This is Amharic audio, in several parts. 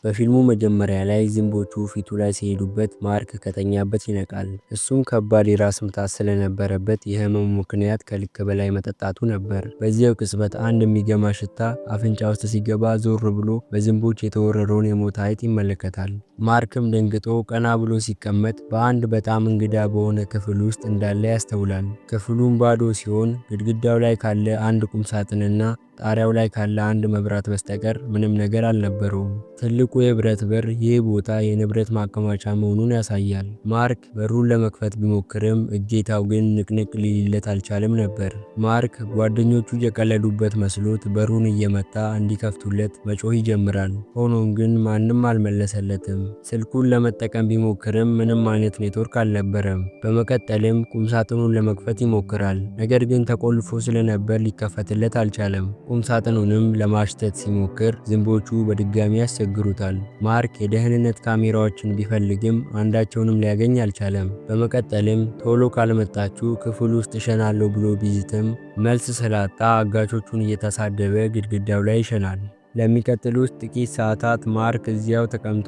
በፊልሙ መጀመሪያ ላይ ዝንቦቹ ፊቱ ላይ ሲሄዱበት ማርክ ከተኛበት ይነቃል። እሱም ከባድ የራስ ምታት ስለነበረበት የህመሙ ምክንያት ከልክ በላይ መጠጣቱ ነበር። በዚያው ቅጽበት አንድ የሚገማ ሽታ አፍንጫ ውስጥ ሲገባ ዞር ብሎ በዝንቦች የተወረረውን የሞተ አይጥ ይመለከታል። ማርክም ደንግጦ ቀና ብሎ ሲቀመጥ በአንድ በጣም እንግዳ በሆነ ክፍል ውስጥ እንዳለ ያስተውላል። ክፍሉም ባዶ ሲሆን ግድግዳው ላይ ካለ አንድ ቁም ሳጥንና ጣሪያው ላይ ካለ አንድ መብራት በስተቀር ምንም ነገር አልነበረውም። ትልቁ የብረት በር ይህ ቦታ የንብረት ማከማቻ መሆኑን ያሳያል። ማርክ በሩን ለመክፈት ቢሞክርም እጀታው ግን ንቅንቅ ሊልለት አልቻለም ነበር። ማርክ ጓደኞቹ የቀለዱበት መስሎት በሩን እየመታ እንዲከፍቱለት መጮህ ይጀምራል። ሆኖም ግን ማንም አልመለሰለትም። ስልኩን ለመጠቀም ቢሞክርም ምንም አይነት ኔትወርክ አልነበረም። በመቀጠልም ቁምሳጥኑን ለመክፈት ይሞክራል። ነገር ግን ተቆልፎ ስለነበር ሊከፈትለት አልቻለም። ቁምሳጥኑንም ለማሽተት ሲሞክር ዝንቦቹ በድጋሚ ያስቸግሩታል። ማርክ የደህንነት ካሜራዎችን ቢፈልግም አንዳቸውንም ሊያገኝ አልቻለም። በመቀጠልም ቶሎ ካልመጣችሁ ክፍል ውስጥ እሸናለሁ ብሎ ቢዝትም መልስ ስላጣ አጋቾቹን እየተሳደበ ግድግዳው ላይ ይሸናል። ለሚቀጥሉት ጥቂት ሰዓታት ማርክ እዚያው ተቀምጦ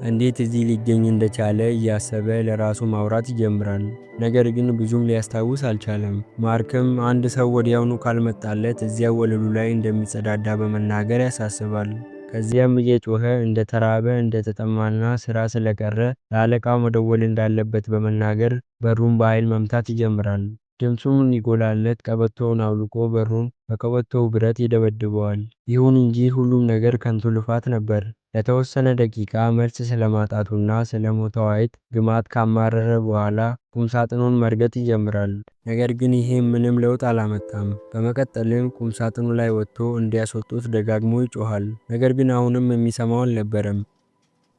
እንዴት እዚህ ሊገኝ እንደቻለ እያሰበ ለራሱ ማውራት ይጀምራል። ነገር ግን ብዙም ሊያስታውስ አልቻለም። ማርክም አንድ ሰው ወዲያውኑ ካልመጣለት እዚያው ወለሉ ላይ እንደሚጸዳዳ በመናገር ያሳስባል። ከዚያም እየጮኸ እንደተራበ እንደተጠማና ስራ ስለቀረ ለአለቃው መደወል እንዳለበት በመናገር በሩን በኃይል መምታት ይጀምራል። ድምፁም እንዲጎላለት ቀበቶውን አውልቆ በሩን በቀበቶው ብረት ይደበድበዋል። ይሁን እንጂ ሁሉም ነገር ከንቱ ልፋት ነበር። ለተወሰነ ደቂቃ መልስ ስለማጣቱና ስለሞተው አይጥ ግማት ካማረረ በኋላ ቁምሳጥኑን መርገጥ ይጀምራል። ነገር ግን ይሄ ምንም ለውጥ አላመጣም። በመቀጠልም ቁምሳጥኑ ላይ ወጥቶ እንዲያስወጡት ደጋግሞ ይጮሃል። ነገር ግን አሁንም የሚሰማው አልነበረም።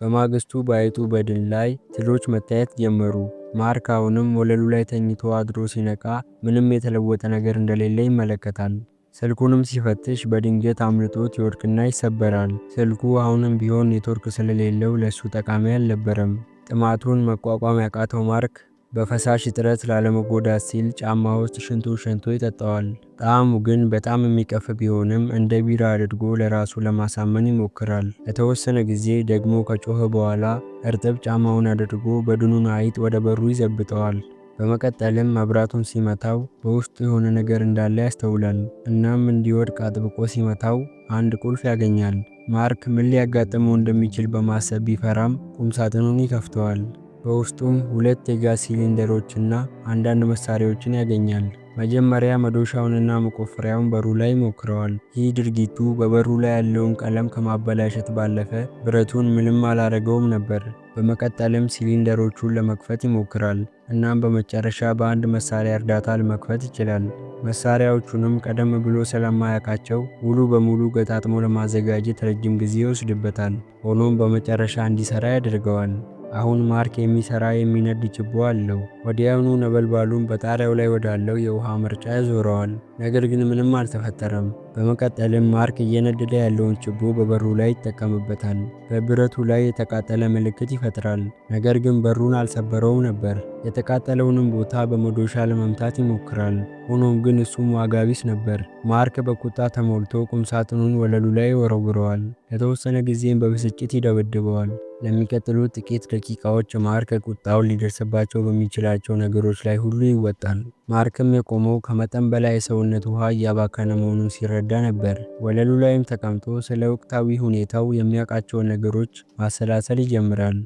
በማግስቱ በአይጡ በድን ላይ ትሎች መታየት ጀመሩ። ማርክ አሁንም ወለሉ ላይ ተኝቶ አድሮ ሲነቃ ምንም የተለወጠ ነገር እንደሌለ ይመለከታል። ስልኩንም ሲፈትሽ በድንገት አምልጦት ይወድቅና ይሰበራል። ስልኩ አሁንም ቢሆን ኔትወርክ ስለሌለው ለሱ ጠቃሚ አልነበረም። ጥማቱን መቋቋም ያቃተው ማርክ በፈሳሽ እጥረት ላለመጎዳት ሲል ጫማ ውስጥ ሽንቱን ሸንቶ ይጠጣዋል። ጣዕሙ ግን በጣም የሚቀፍ ቢሆንም እንደ ቢራ አድርጎ ለራሱ ለማሳመን ይሞክራል። ለተወሰነ ጊዜ ደግሞ ከጮኸ በኋላ እርጥብ ጫማውን አድርጎ በድኑን አይጥ ወደ በሩ ይዘብጠዋል። በመቀጠልም መብራቱን ሲመታው በውስጡ የሆነ ነገር እንዳለ ያስተውላል። እናም እንዲወድቅ አጥብቆ ሲመታው አንድ ቁልፍ ያገኛል። ማርክ ምን ሊያጋጥመው እንደሚችል በማሰብ ቢፈራም ቁምሳጥኑን ይከፍተዋል። በውስጡም 2 የጋዝ ሲሊንደሮችና አንዳንድ መሳሪያዎችን ያገኛል። መጀመሪያ መዶሻውንና መቆፈሪያውን በሩ ላይ ሞክረዋል። ይህ ድርጊቱ በበሩ ላይ ያለውን ቀለም ከማበላሸት ባለፈ ብረቱን ምንም አላረገውም ነበር። በመቀጠልም ሲሊንደሮቹን ለመክፈት ይሞክራል። እናም በመጨረሻ በአንድ መሳሪያ እርዳታ ለመክፈት ይችላል። መሳሪያዎቹንም ቀደም ብሎ ስለማያውቃቸው ሙሉ በሙሉ ገጣጥሞ ለማዘጋጀት ረጅም ጊዜ ይወስድበታል። ሆኖም በመጨረሻ እንዲሰራ ያደርገዋል። አሁን ማርክ የሚሰራ የሚነድ ችቦ አለው። ወዲያውኑ ነበልባሉን በጣሪያው ላይ ወዳለው የውሃ መርጫ ያዞረዋል። ነገር ግን ምንም አልተፈጠረም። በመቀጠልም ማርክ እየነደደ ያለውን ችቦ በበሩ ላይ ይጠቀምበታል። በብረቱ ላይ የተቃጠለ ምልክት ይፈጥራል። ነገር ግን በሩን አልሰበረውም ነበር። የተቃጠለውንም ቦታ በመዶሻ ለመምታት ይሞክራል። ሆኖም ግን እሱም ዋጋ ቢስ ነበር። ማርክ በቁጣ ተሞልቶ ቁምሳጥኑን ወለሉ ላይ ይወረውረዋል። ለተወሰነ ጊዜም በብስጭት ይደበድበዋል። ለሚቀጥሉት ጥቂት ደቂቃዎች ማርክ ቁጣውን ሊደርስባቸው በሚችላቸው ነገሮች ላይ ሁሉ ይወጣል። ማርክም የቆመው ከመጠን በላይ የሰውነት ውሃ እያባከነ መሆኑን ሲረዳ ነበር። ወለሉ ላይም ተቀምጦ ስለ ወቅታዊ ሁኔታው የሚያውቃቸውን ነገሮች ማሰላሰል ይጀምራል።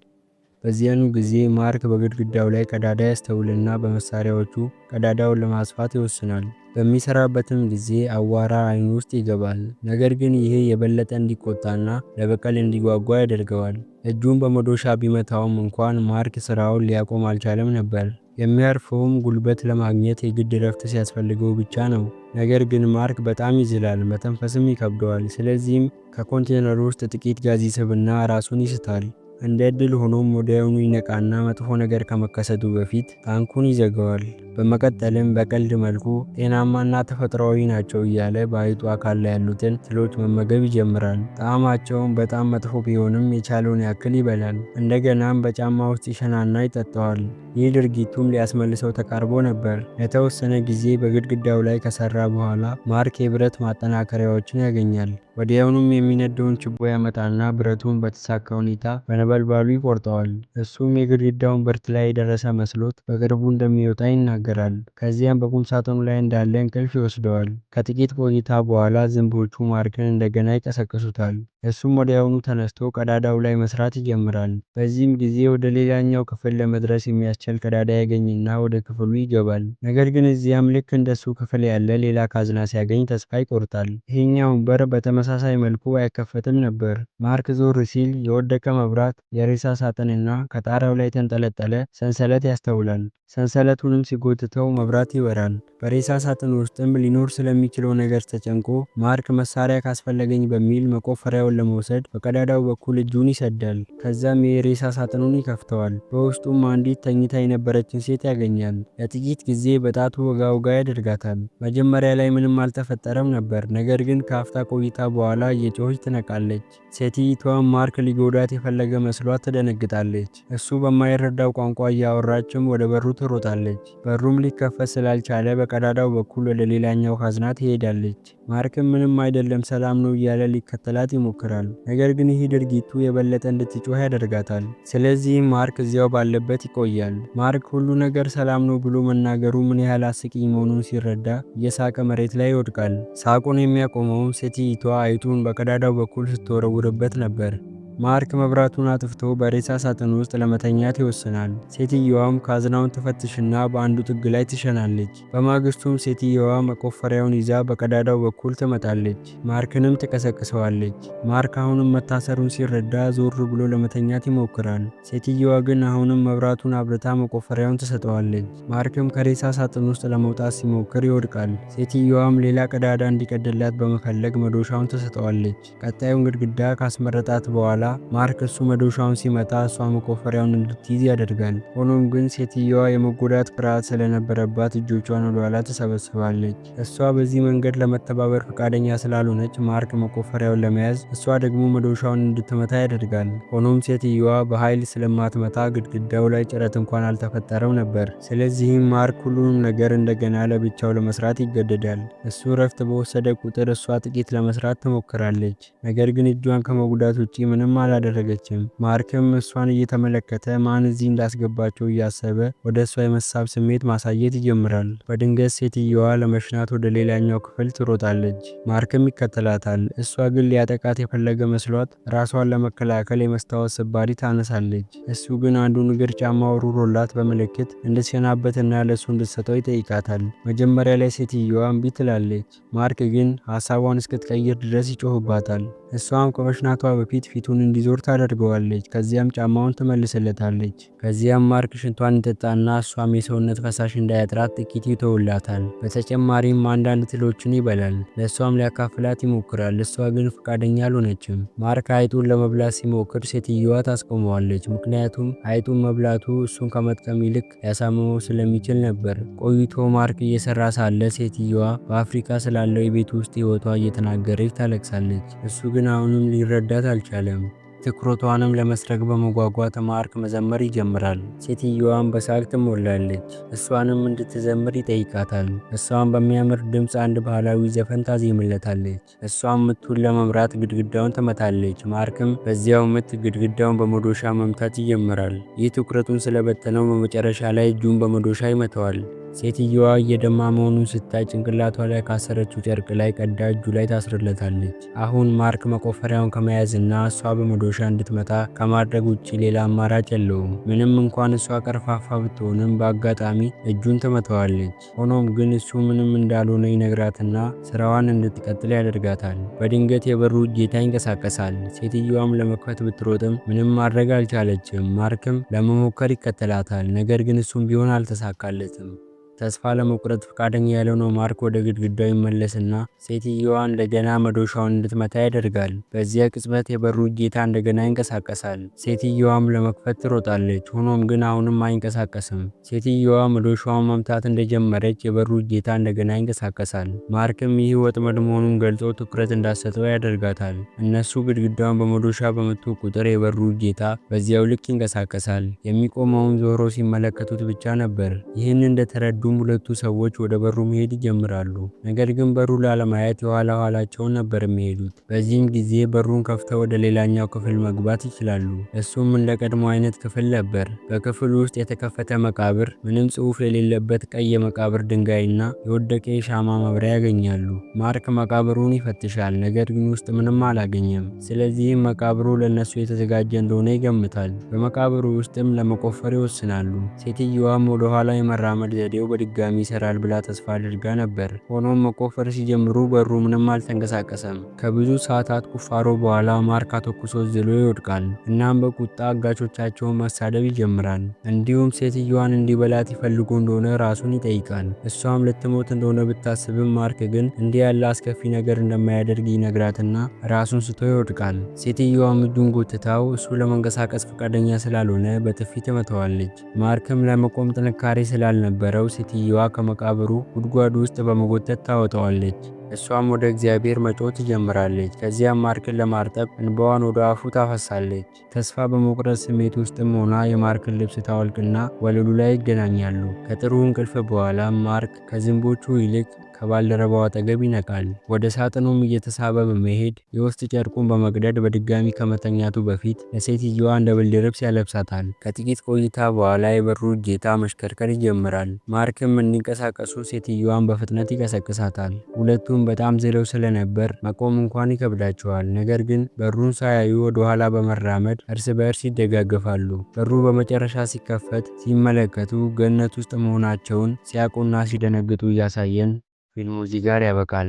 በዚያኑ ጊዜ ማርክ በግድግዳው ላይ ቀዳዳ ያስተውልና በመሳሪያዎቹ ቀዳዳውን ለማስፋት ይወስናል። በሚሰራበትም ጊዜ አዋራ አይኑ ውስጥ ይገባል። ነገር ግን ይሄ የበለጠ እንዲቆጣና ለበቀል እንዲጓጓ ያደርገዋል። እጁን በመዶሻ ቢመታውም እንኳን ማርክ ስራውን ሊያቆም አልቻለም ነበር። የሚያርፈውም ጉልበት ለማግኘት የግድ ረፍት ሲያስፈልገው ብቻ ነው። ነገር ግን ማርክ በጣም ይዝላል፣ መተንፈስም ይከብደዋል። ስለዚህም ከኮንቴነሩ ውስጥ ጥቂት ጋዝ ይስብና ራሱን ይስታል። እንደ ዕድል ሆኖም ወዲያውኑ ይነቃና መጥፎ ነገር ከመከሰቱ በፊት ታንኩን ይዘጋዋል። በመቀጠልም በቀልድ መልኩ ጤናማና ተፈጥሯዊ ናቸው እያለ በአይጡ አካል ላይ ያሉትን ትሎች መመገብ ይጀምራል። ጣዕማቸውም በጣም መጥፎ ቢሆንም የቻለውን ያክል ይበላል። እንደገናም በጫማ ውስጥ ይሸናና ይጠጣዋል። ይህ ድርጊቱም ሊያስመልሰው ተቃርቦ ነበር። ለተወሰነ ጊዜ በግድግዳው ላይ ከሰራ በኋላ ማርክ የብረት ማጠናከሪያዎችን ያገኛል። ወዲያውኑም የሚነደውን ችቦ ያመጣና ብረቱን በተሳካ ሁኔታ በነበልባሉ ይቆርጠዋል። እሱም የግድግዳውን ብረት ላይ የደረሰ መስሎት በቅርቡ እንደሚወጣ ይናገራል። ከዚያም በቁም ሳጥኑ ላይ እንዳለ እንቅልፍ ይወስደዋል። ከጥቂት ቆይታ በኋላ ዝንቦቹ ማርክን እንደገና ይቀሰቅሱታል። እሱም ወዲያውኑ ተነስቶ ቀዳዳው ላይ መስራት ይጀምራል። በዚህም ጊዜ ወደ ሌላኛው ክፍል ለመድረስ የሚያስችል ቀዳዳ ያገኝና ወደ ክፍሉ ይገባል። ነገር ግን እዚያም ልክ እንደሱ ክፍል ያለ ሌላ ካዝና ሲያገኝ ተስፋ ይቆርጣል። ይሄኛውን በር በተመሳሳይ መልኩ አይከፈትም ነበር። ማርክ ዞር ሲል የወደቀ መብራት፣ የሬሳ ሳጥንና ከጣሪያው ላይ የተንጠለጠለ ሰንሰለት ያስተውላል። ሰንሰለቱንም ሲጎትተው መብራት ይበራል። በሬሳ ሳጥን ውስጥም ሊኖር ስለሚችለው ነገር ተጨንቆ ማርክ መሳሪያ ካስፈለገኝ በሚል መቆፈሪያውን ለመውሰድ በቀዳዳው በኩል እጁን ይሰዳል። ከዛም የሬሳ ሳጥኑን ይከፍተዋል። በውስጡም አንዲት ተኝታ የነበረችን ሴት ያገኛል። ለጥቂት ጊዜ በጣቱ ወጋ ወጋ ያደርጋታል። መጀመሪያ ላይ ምንም አልተፈጠረም ነበር። ነገር ግን ከአፍታ ቆይታ በኋላ እየጮኸች ትነቃለች። ሴትይቷም ማርክ ሊጎዳት የፈለገ መስሏት ትደነግጣለች። እሱ በማይረዳው ቋንቋ እያወራችም ወደ በሩ ትሮጣለች። በሩም ሊከፈት ስላልቻለ በቀዳዳው በኩል ወደ ሌላኛው ካዝና ትሄዳለች። ማርክም ምንም አይደለም ሰላም ነው እያለ ሊከተላት ይሞክራል። ነገር ግን ይህ ድርጊቱ የበለጠ እንድትጮህ ያደርጋታል። ስለዚህም ማርክ እዚያው ባለበት ይቆያል። ማርክ ሁሉ ነገር ሰላም ነው ብሎ መናገሩ ምን ያህል አስቂኝ መሆኑን ሲረዳ እየሳቀ መሬት ላይ ይወድቃል። ሳቁን የሚያቆመውም ሴትይቷ አይጡን በቀዳዳው በኩል ስትወረውርበት ነበር። ማርክ መብራቱን አጥፍቶ በሬሳ ሳጥን ውስጥ ለመተኛት ይወስናል። ሴትየዋም ካዝናውን ትፈትሽና በአንዱ ጥግ ላይ ትሸናለች። በማግስቱም ሴትየዋ መቆፈሪያውን ይዛ በቀዳዳው በኩል ትመጣለች። ማርክንም ትቀሰቅሰዋለች። ማርክ አሁንም መታሰሩን ሲረዳ ዞር ብሎ ለመተኛት ይሞክራል። ሴትየዋ ግን አሁንም መብራቱን አብርታ መቆፈሪያውን ትሰጠዋለች። ማርክም ከሬሳ ሳጥን ውስጥ ለመውጣት ሲሞክር ይወድቃል። ሴትየዋም ሌላ ቀዳዳ እንዲቀድላት በመፈለግ መዶሻውን ትሰጠዋለች። ቀጣዩን ግድግዳ ካስመረጣት በኋላ ማርክ እሱ መዶሻውን ሲመታ እሷ መቆፈሪያውን እንድትይዝ ያደርጋል። ሆኖም ግን ሴትየዋ የመጎዳት ፍርሃት ስለነበረባት እጆቿን ወደኋላ ትሰበስባለች። እሷ በዚህ መንገድ ለመተባበር ፈቃደኛ ስላልሆነች ማርክ መቆፈሪያውን ለመያዝ እሷ ደግሞ መዶሻውን እንድትመታ ያደርጋል። ሆኖም ሴትየዋ በኃይል ስለማትመታ ግድግዳው ላይ ጭረት እንኳን አልተፈጠረም ነበር። ስለዚህም ማርክ ሁሉንም ነገር እንደገና ለብቻው ለመስራት ይገደዳል። እሱ እረፍት በወሰደ ቁጥር እሷ ጥቂት ለመስራት ትሞክራለች። ነገር ግን እጇን ከመጉዳት ውጪ ምንም አላደረገችም። ማርክም እሷን እየተመለከተ ማን እዚህ እንዳስገባቸው እያሰበ ወደ እሷ የመሳብ ስሜት ማሳየት ይጀምራል። በድንገት ሴትየዋ ለመሽናት ወደ ሌላኛው ክፍል ትሮጣለች። ማርክም ይከተላታል። እሷ ግን ሊያጠቃት የፈለገ መስሏት ራሷን ለመከላከል የመስታወት ስባሪ ታነሳለች። እሱ ግን አንዱን እግር ጫማ ወርውሮላት በምልክት እንድትሰናበትና ለእሱ እንድትሰጠው ይጠይቃታል። መጀመሪያ ላይ ሴትየዋ እምቢ ትላለች። ማርክ ግን ሀሳቧን እስክትቀይር ድረስ ይጮህባታል። እሷም ከመሽናቷ በፊት ፊቱን እንዲዞር ታደርገዋለች። ከዚያም ጫማውን ትመልስለታለች። ከዚያም ማርክ ሽንቷን እንጠጣና እሷም የሰውነት ፈሳሽ እንዳያጥራት ጥቂት ይተውላታል። በተጨማሪም አንዳንድ ትሎችን ይበላል። ለእሷም ሊያካፍላት ይሞክራል። እሷ ግን ፈቃደኛ አልሆነችም። ማርክ አይጡን ለመብላት ሲሞክር ሴትየዋ ታስቆመዋለች። ምክንያቱም አይጡን መብላቱ እሱን ከመጥቀም ይልቅ ሊያሳምመው ስለሚችል ነበር። ቆይቶ ማርክ እየሰራ ሳለ ሴትየዋ በአፍሪካ ስላለው የቤት ውስጥ ህይወቷ እየተናገረች ታለቅሳለች። እሱ ግን አሁንም ሊረዳት አልቻለም። ትኩረቷንም ለመስረቅ በመጓጓት ማርክ መዘመር ይጀምራል። ሴትየዋም በሳቅ ትሞላለች። እሷንም እንድትዘምር ይጠይቃታል። እሷም በሚያምር ድምፅ አንድ ባህላዊ ዘፈን ታዜምለታለች። እሷም ምቱን ለመምራት ግድግዳውን ትመታለች። ማርክም በዚያው ምት ግድግዳውን በመዶሻ መምታት ይጀምራል። ይህ ትኩረቱን ስለበተነው በመጨረሻ ላይ እጁን በመዶሻ ይመተዋል። ሴትየዋ እየደማ መሆኑን ስታይ ጭንቅላቷ ላይ ካሰረችው ጨርቅ ላይ ቀዳ እጁ ላይ ታስርለታለች። አሁን ማርክ መቆፈሪያውን ከመያዝና እሷ በመዶሻ እንድትመታ ከማድረግ ውጭ ሌላ አማራጭ የለውም። ምንም እንኳን እሷ ቀርፋፋ ብትሆንም በአጋጣሚ እጁን ትመተዋለች። ሆኖም ግን እሱ ምንም እንዳልሆነ ይነግራትና ስራዋን እንድትቀጥል ያደርጋታል። በድንገት የበሩ እጀታ ይንቀሳቀሳል። ሴትየዋም ለመክፈት ብትሮጥም ምንም ማድረግ አልቻለችም። ማርክም ለመሞከር ይከተላታል። ነገር ግን እሱም ቢሆን አልተሳካለትም። ተስፋ ለመቁረጥ ፈቃደኛ ያልሆነው ማርክ ወደ ግድግዳው ይመለስና ሴትየዋ እንደገና መዶሻውን እንድትመታ ያደርጋል። በዚያ ቅጽበት የበሩ እጀታ እንደገና ይንቀሳቀሳል። ሴትየዋም ለመክፈት ትሮጣለች፣ ሆኖም ግን አሁንም አይንቀሳቀስም። ሴትየዋ መዶሻውን መምታት እንደጀመረች የበሩ እጀታ እንደገና ይንቀሳቀሳል። ማርክም ይህ ወጥመድ መሆኑን ገልጾ ትኩረት እንዳትሰጠው ያደርጋታል። እነሱ ግድግዳውን በመዶሻ በመቱ ቁጥር የበሩ እጀታ በዚያው ልክ ይንቀሳቀሳል። የሚቆመውን ዞሮ ሲመለከቱት ብቻ ነበር። ይህን እንደተረዱም ሁለቱ ሰዎች ወደ በሩ መሄድ ይጀምራሉ። ነገር ግን በሩ ላለማየት የኋላ ኋላቸውን ነበር የሚሄዱት። በዚህም ጊዜ በሩን ከፍተው ወደ ሌላኛው ክፍል መግባት ይችላሉ። እሱም እንደ ቀድሞ አይነት ክፍል ነበር። በክፍሉ ውስጥ የተከፈተ መቃብር፣ ምንም ጽሑፍ የሌለበት ቀይ የመቃብር ድንጋይና የወደቀ የሻማ መብሪያ ያገኛሉ። ማርክ መቃብሩን ይፈትሻል፣ ነገር ግን ውስጥ ምንም አላገኘም። ስለዚህም መቃብሩ ለነሱ የተዘጋጀ እንደሆነ ይገምታል። በመቃብሩ ውስጥም ለመቆፈር ይወስናሉ። ሴትየዋም ወደ ኋላ የመራመድ ዘዴው በድጋሚ ይሰራል ብላ ተስፋ አድርጋ ነበር። ሆኖም መቆፈር ሲጀምሩ በሩ ምንም አልተንቀሳቀሰም። ከብዙ ሰዓታት ቁፋሮ በኋላ ማርክ አተኩሶ ዝሎ ይወድቃል። እናም በቁጣ አጋቾቻቸውን መሳደብ ይጀምራል። እንዲሁም ሴትየዋን እንዲበላት ይፈልጉ እንደሆነ ራሱን ይጠይቃል። እሷም ልትሞት እንደሆነ ብታስብም ማርክ ግን እንዲህ ያለ አስከፊ ነገር እንደማያደርግ ይነግራትና ራሱን ስቶ ይወድቃል። ሴትየዋም እጁን ጎትታው እሱ ለመንቀሳቀስ ፈቃደኛ ስላልሆነ በጥፊ ትመታዋለች። ማርክም ለመቆም ጥንካሬ ስላልነበረው ሴትየዋ ከመቃብሩ ጉድጓዱ ውስጥ በመጎተት ታወጣዋለች። እሷም ወደ እግዚአብሔር መጮህ ትጀምራለች። ከዚያም ማርክን ለማርጠብ እንባዋን ወደ አፉ ታፈሳለች። ተስፋ በመቁረጥ ስሜት ውስጥም ሆና የማርክን ልብስ ታወልቅና ወለሉ ላይ ይገናኛሉ። ከጥሩ እንቅልፍ በኋላ ማርክ ከዝንቦቹ ይልቅ ከባልደረባው አጠገብ ይነቃል። ወደ ሳጥኑም እየተሳበ በመሄድ የውስጥ ጨርቁን በመቅደድ በድጋሚ ከመተኛቱ በፊት ለሴትየዋ እንደ ብርድ ልብስ ያለብሳታል። ከጥቂት ቆይታ በኋላ የበሩ እጀታ መሽከርከር ይጀምራል። ማርክም እንዲንቀሳቀሱ ሴትየዋን በፍጥነት ይቀሰቅሳታል። ሁለቱም በጣም ዝለው ስለነበር መቆም እንኳን ይከብዳቸዋል። ነገር ግን በሩን ሳያዩ ወደ ኋላ በመራመድ እርስ በእርስ ይደጋገፋሉ። በሩ በመጨረሻ ሲከፈት ሲመለከቱ ገነት ውስጥ መሆናቸውን ሲያውቁና ሲደነግጡ እያሳየን ፊልሙ እዚህ ጋር ያበቃል።